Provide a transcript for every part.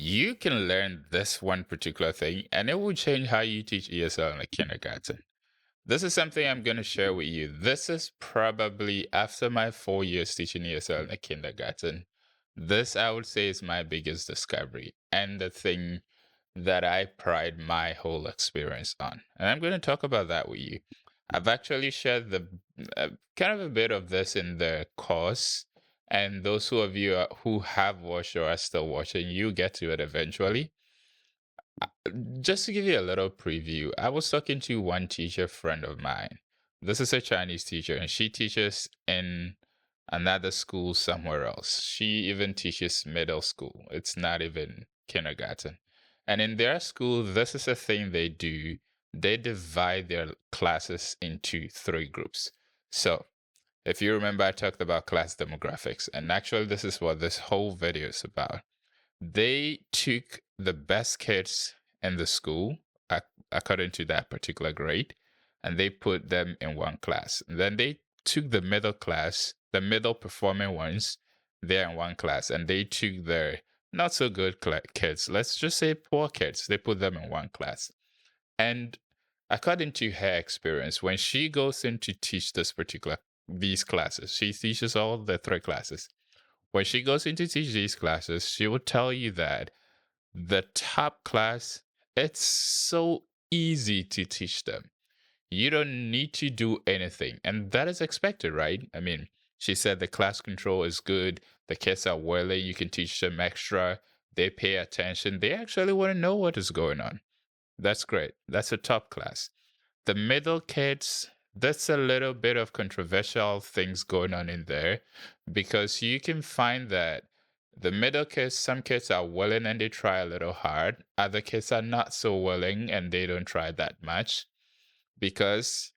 You can learn this one particular thing and it will change how you teach ESL in the kindergarten. This is something I'm going to share with you. This is probably after my 4 years teaching ESL in the kindergarten. This, I would say, is my biggest discovery and the thing that I pride my whole experience on. And I'm going to talk about that with you. I've actually shared the kind of a bit of this in the course, and those who of you who have watched or are still watching, you get to it eventually. Just to give you a little preview, I was talking to one teacher friend of mine. This is a Chinese teacher, and she teaches in another school somewhere else. She even teaches middle school. It's not even kindergarten. And in their school, this is a thing they do. They divide their classes into three groups. So, if you remember, I talked about class demographics, and actually, this is what this whole video is about. They took the best kids in the school, according to that particular grade, and they put them in one class. And then they took the middle class, the middle performing ones, they're in one class, and they took their not so good kids, let's just say poor kids, they put them in one class. And according to her experience, when she goes in to teach these classes, she teaches all the three classes. When she goes in to teach these classes, she will tell you that the top class, it's so easy to teach them. You don't need to do anything. And that is expected, right? I mean, she said the class control is good. The kids are willing. You can teach them extra. They pay attention. They actually want to know what is going on. That's great. That's a top class. The middle kids, that's a little bit of controversial things going on in there because you can find that the middle kids, some kids are willing and they try a little hard. Other kids are not so willing and they don't try that much because,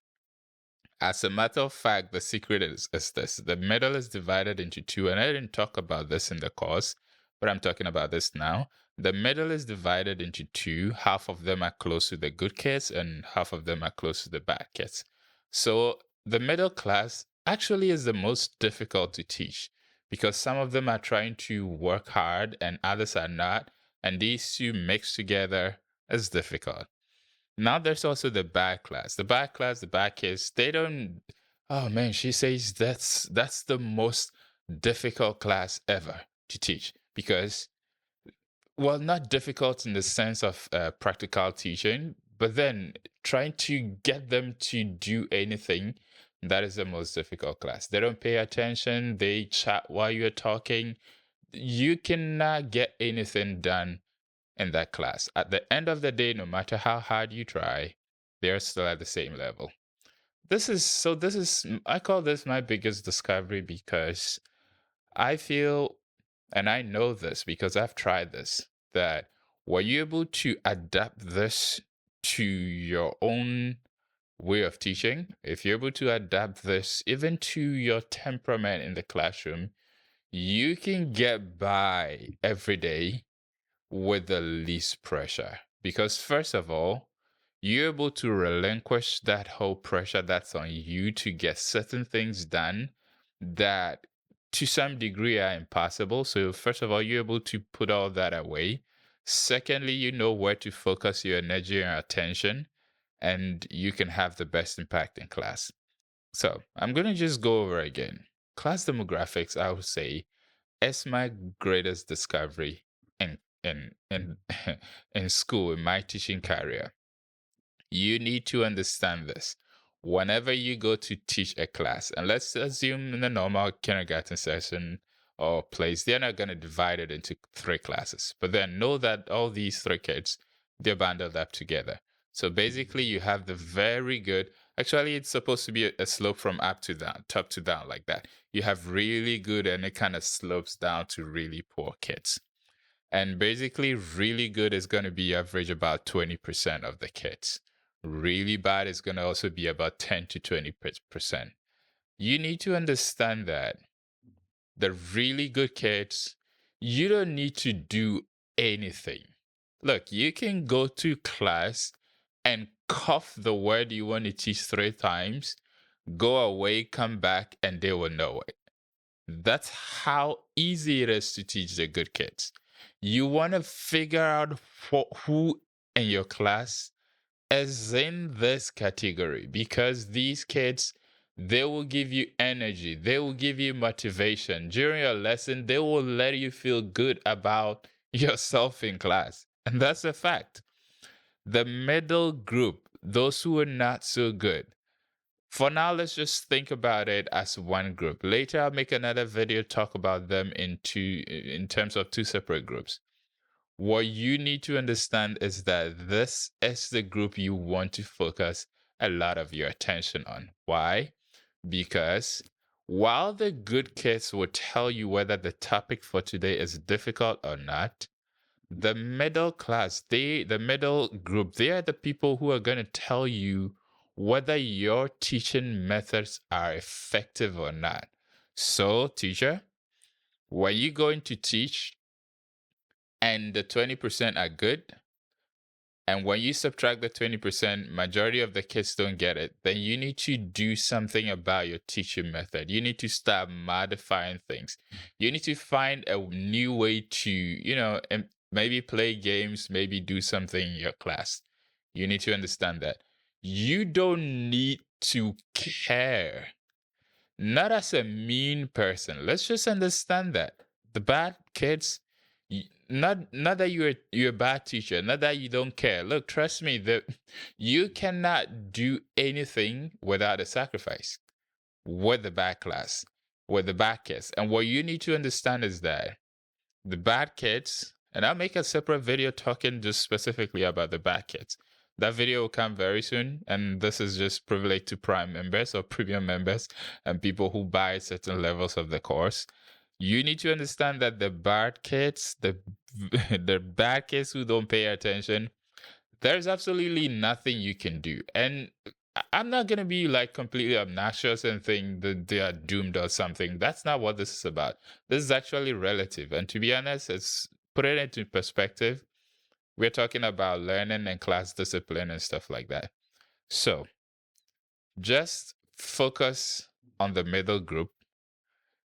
as a matter of fact, the secret is this. The middle is divided into two, and I didn't talk about this in the course, but I'm talking about this now. The middle is divided into two. Half of them are close to the good kids, and half of them are close to the bad kids. So the middle class actually is the most difficult to teach because some of them are trying to work hard and others are not. And these two mixed together is difficult. Now there's also the bad class. The bad class, the bad kids, they don't. Oh man, she says that's the most difficult class ever to teach because, well, not difficult in the sense of practical teaching, but then trying to get them to do anything, that is the most difficult class. They don't pay attention, they chat while you're talking. You cannot get anything done in that class. At the end of the day, no matter how hard you try, they're still at the same level. I call this my biggest discovery because I feel, and I know this because I've tried this, that were you able to adapt this to your own way of teaching, if you're able to adapt this even to your temperament in the classroom, you can get by every day with the least pressure. Because, first of all, you're able to relinquish that whole pressure that's on you to get certain things done that to some degree are impossible. So, first of all, you're able to put all that away. Secondly, you know where to focus your energy and attention, and you can have the best impact in class. So, I'm going to just go over again. Class demographics, I would say, is my greatest discovery in in in school, in my teaching career. You need to understand this. Whenever you go to teach a class, and let's assume in a normal kindergarten session or place, they're not going to divide it into three classes. But then know that all these three kids, they're bundled up together. So basically, you have the very good, actually, it's supposed to be a slope from up to down, top to down, like that. You have really good, and it kind of slopes down to really poor kids. And basically, really good is going to be average about 20% of the kids. Really bad is going to also be about 10 to 20%. You need to understand that the really good kids, you don't need to do anything. Look, you can go to class and cough the word you want to teach three times, go away, come back, and they will know it. That's how easy it is to teach the good kids. You want to figure out who in your class is in this category, because these kids, they will give you energy, they will give you motivation during your lesson, they will let you feel good about yourself in class. And that's a fact. The middle group, those who are not so good, for now, let's just think about it as one group. Later, I'll make another video talk about them in terms of two separate groups. What you need to understand is that this is the group you want to focus a lot of your attention on. Why? Because while the good kids will tell you whether the topic for today is difficult or not, the middle class, the middle group, they are the people who are going to tell you whether your teaching methods are effective or not. So, teacher, when you're going to teach and the 20% are good, and when you subtract the 20%, majority of the kids don't get it, then you need to do something about your teaching method. You need to start modifying things. You need to find a new way to, maybe play games, maybe do something in your class. You need to understand that. You don't need to care. Not as a mean person. Let's just understand that. The bad kids, not that you're a bad teacher, not that you don't care. Look, trust me, that you cannot do anything without a sacrifice with the bad class, with the bad kids. And what you need to understand is that the bad kids, and I'll make a separate video talking just specifically about the bad kids. That video will come very soon, and this is just privileged to Prime members or premium members and people who buy certain levels of the course. You need to understand that the bad kids, the bad kids who don't pay attention, there's absolutely nothing you can do. And I'm not gonna be like completely obnoxious and think that they are doomed or something. That's not what this is about. This is actually relative. And to be honest, it's put it into perspective. We're talking about learning and class discipline and stuff like that. So just focus on the middle group.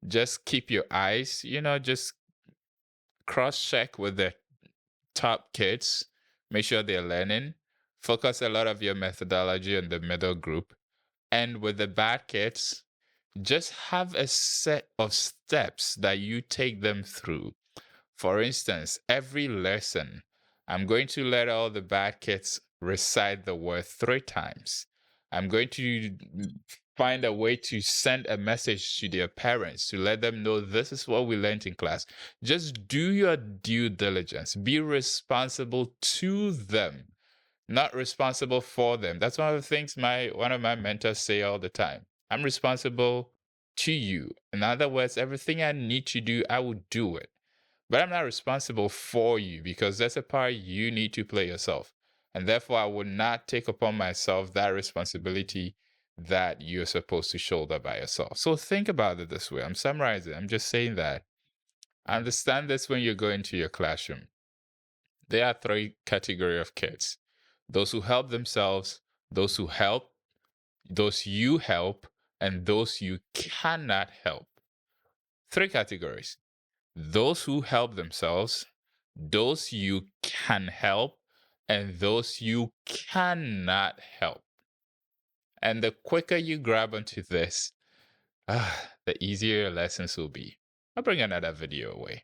Just keep your eyes, just cross check with the top kids. Make sure they're learning. Focus a lot of your methodology on the middle group. And with the bad kids, just have a set of steps that you take them through. For instance, every lesson, I'm going to let all the bad kids recite the word 3 times. I'm going to find a way to send a message to their parents to let them know this is what we learned in class. Just do your due diligence. Be responsible to them, not responsible for them. That's one of the things one of my mentors say all the time. I'm responsible to you. In other words, everything I need to do, I will do it. But I'm not responsible for you, because that's a part you need to play yourself. And therefore, I will not take upon myself that responsibility that you're supposed to shoulder by yourself. So think about it this way. I'm summarizing. I'm just saying that. Understand this when you go into your classroom. There are 3 categories of kids: those who help themselves, those who help, those you help, and those you cannot help. 3 categories: those who help themselves, those you can help, and those you cannot help. And the quicker you grab onto this, the easier your lessons will be. I'll bring another video away.